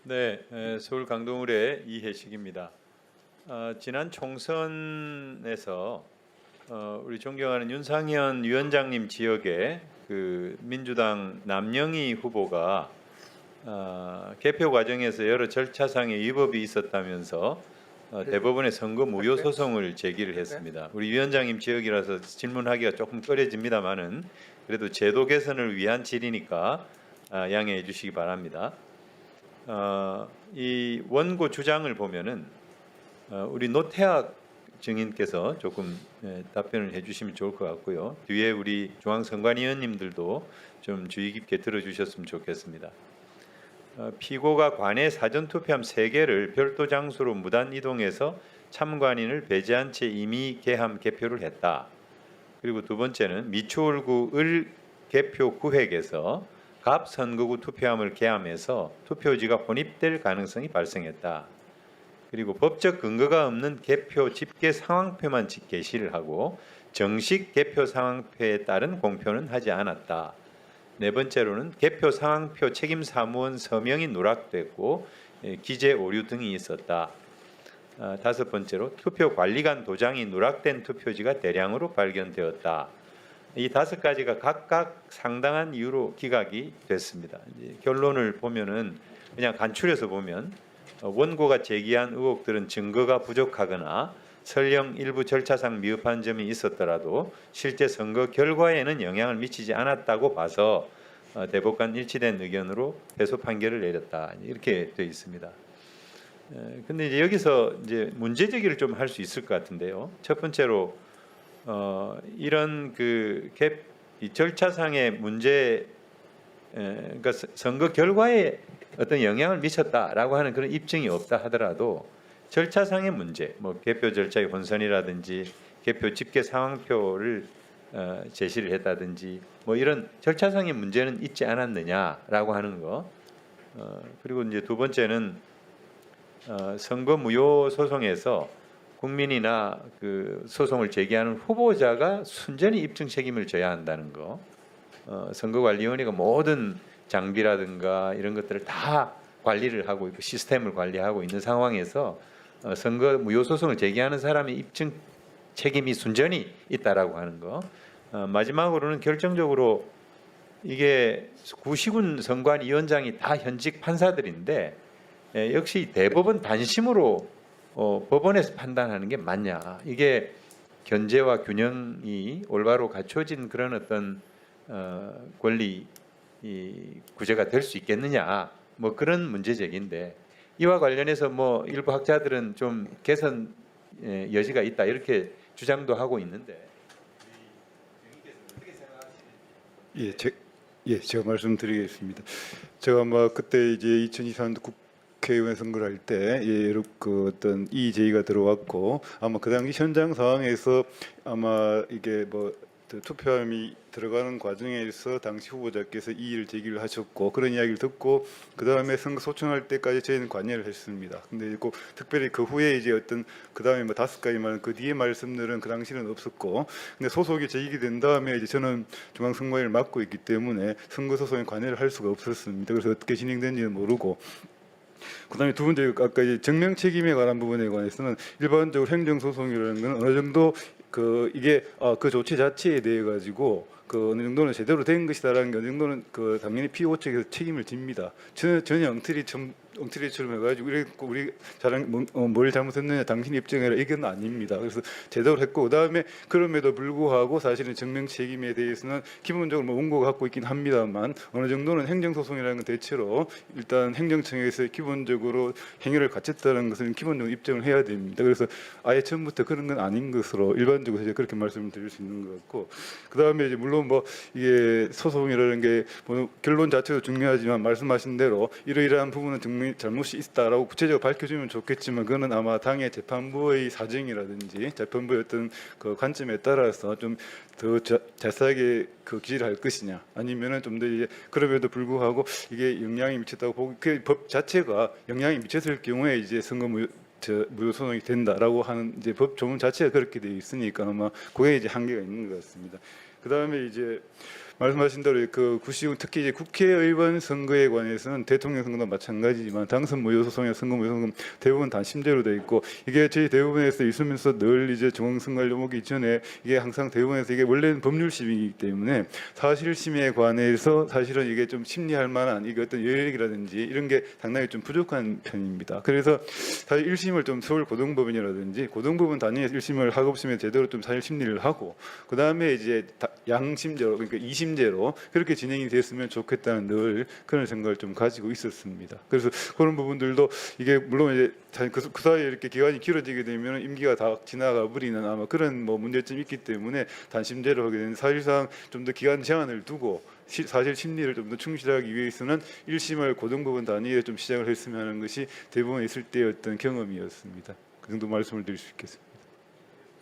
네, 서울 강동을의 이혜식입니다. 지난 총선에서 우리 존경하는 윤상현 위원장님 지역에 그 민주당 남영희 후보가 개표 과정에서 여러 절차상의 위법이 있었다면서 대법원에 선거 무효 소송을 제기를 했습니다. 우리 위원장님 지역이라서 질문하기가 조금 꺼려집니다만은 그래도 제도 개선을 위한 질의니까 양해해 주시기 바랍니다. 이 원고 주장을 보면은 우리 노태학 증인께서 조금 답변을 해주시면 좋을 것 같고요. 뒤에 우리 중앙선관위원님들도 좀 주의 깊게 들어주셨으면 좋겠습니다. 피고가 관내 사전투표함 3개를 별도 장소로 무단 이동해서 참관인을 배제한 채 임의 개함 개표를 했다. 그리고 두 번째는 미추홀구 을 개표 구획에서 갑 선거구 투표함을 개함해서 투표지가 혼입될 가능성이 발생했다. 그리고 법적 근거가 없는 개표 집계 상황표만 게시를 하고 정식 개표 상황표에 따른 공표는 하지 않았다. 네 번째로는 개표 상황표 책임 사무원 서명이 누락됐고 기재 오류 등이 있었다. 다섯 번째로 투표 관리관 도장이 누락된 투표지가 대량으로 발견되었다. 이 5가지가 각각 상당한 이유로 기각이 됐습니다. 이제 결론을 보면은 그냥 간추려서 보면 원고가 제기한 의혹들은 증거가 부족하거나 설령 일부 절차상 미흡한 점이 있었더라도 실제 선거 결과에는 영향을 미치지 않았다고 봐서 대법관 일치된 의견으로 패소 판결을 내렸다. 이렇게 되어 있습니다. 근데 이제 여기서 이제 문제 제기를 좀 할 수 있을 것 같은데요. 첫 번째로 이런 이 절차상의 문제, 그러니까 선거 결과에 어떤 영향을 미쳤다라고 하는 그런 입증이 없다 하더라도 절차상의 문제, 뭐 개표 절차의 혼선이라든지 개표 집계 상황표를 제시를 했다든지 뭐 이런 절차상의 문제는 있지 않았느냐라고 하는 거. 그리고 이제 두 번째는 선거 무효 소송에서 국민이나 그 소송을 제기하는 후보자가 순전히 입증 책임을 져야 한다는 거. 선거관리위원회가 모든 장비라든가 이런 것들을 다 관리를 하고 있고 시스템을 관리하고 있는 상황에서 선거 무효 소송을 제기하는 사람의 입증 책임이 순전히 있다라고 하는 거. 마지막으로는 결정적으로 이게 구시군 선관위원장이 다 현직 판사들인데 역시 대법원 단심으로 법원에서 판단하는 게 맞냐, 이게 견제와 균형이 올바로 갖춰진 그런 어떤 권리 구제가 될 수 있겠느냐, 뭐 그런 문제 제기인데 이와 관련해서 뭐 일부 학자들은 좀 개선 여지가 있다 이렇게 주장도 하고 있는데 어떻게 생각하시는지. 제가 말씀드리겠습니다. 제가 아마 그때 이제 2023년 국회의원 선거를 할 때 그 어떤 이 제의가 들어왔고 아마 그 당시 현장 상황에서 아마 이게 뭐 투표함이 들어가는 과정에서 당시 후보자께서 이의를 제기를 하셨고 그런 이야기를 듣고 그 다음에 선거 소청할 때까지 저희는 관여를 했습니다. 근데 꼭 특별히 그 후에 이제 어떤 그 다음에 뭐 5가지 말 그 뒤에 말씀들은 그 당시는 없었고 근데 소속이 제기된 다음에 이제 저는 중앙선관위를 맡고 있기 때문에 선거 소송에 관여를 할 수가 없었습니다. 그래서 어떻게 진행된지는 모르고. 그다음에 두 번째 아까 이제 증명 책임에 관한 부분에 관해서는 일반적으로 행정 소송이라는 건 어느 정도 이게 그 조치 자체에 대해 가지고 어느 정도는 제대로 된 것이다라는 게 어느 정도는 당연히 피고 측에서 책임을 집니다. 전혀 엉터리처럼 해가지고 우리 뭘 잘못했느냐 당신이 입증해라 이건 아닙니다. 그래서 제대로 했고 그다음에 그럼에도 불구하고 사실은 증명 책임에 대해서는 기본적으로 뭐 원고가 갖고 있긴 합니다만 어느 정도는 행정소송이라는 건 대체로 일단 행정청에서 기본적으로 행위를 갖췄다는 것은 기본적으로 입증을 해야 됩니다. 그래서 아예 처음부터 그런 건 아닌 것으로 일반적으로 이제 그렇게 말씀을 드릴 수 있는 것 같고 그다음에 이제 물론 뭐 이게 소송이라는 게 뭐 결론 자체도 중요하지만 말씀하신 대로 이러이러한 부분은 잘못이 있다라고 구체적으로 밝혀주면 좋겠지만 그거는 아마 당의 재판부의 사정이라든지 재판부의 어떤 그 관점에 따라서 좀 더 자세하게 기재를 할 것이냐 아니면은 좀 더 이제 그럼에도 불구하고 이게 영향이 미쳤다고 보고 그 법 자체가 영향이 미쳤을 경우에 이제 선거 무효 소송이 된다라고 하는 이제 법 조문 자체가 그렇게 되어 있으니까 아마 그게 이제 한계가 있는 것 같습니다. 그 다음에 이제 말씀하신 대로 그 구시군 특히 이제 국회의원 선거에 관해서는 대통령 선거도 마찬가지지만 당선 무효 소송이나 선거 무효 소송 대부분 단심제로 돼 있고 이게 저희 대부분에서 있으면서 늘 이제 중앙선거를 넘어기 전에 이게 항상 대부분에서 이게 원래는 법률심이기 때문에 사실심에 관해서 사실은 이게 좀 심리할 만한 이게 어떤 여력이라든지 이런 게 상당히 좀 부족한 편입니다. 그래서 사실 1심을 좀 서울고등법원이라든지 고등법원 단위에서 1심을 하급심에 제대로 좀 사실 심리를 하고 그 다음에 이제 양심제로 그러니까 2심제로 그렇게 진행이 됐으면 좋겠다는 늘 그런 생각을 좀 가지고 있었습니다. 그래서 그런 부분들도 이게 물론 이제 그 사이에 이렇게 기간이 길어지게 되면 임기가 다 지나가 버리는 아마 그런 뭐 문제점이 있기 때문에 단심제로 하게 되는 사실상 좀 더 기간 제한을 두고 사실 심리를 좀 더 충실하기 위해서는 1심을 고등법원 단위에 좀 시작을 했으면 하는 것이 대법원에 있을 때의 어떤 경험이었습니다. 그 정도 말씀을 드릴 수 있겠습니다.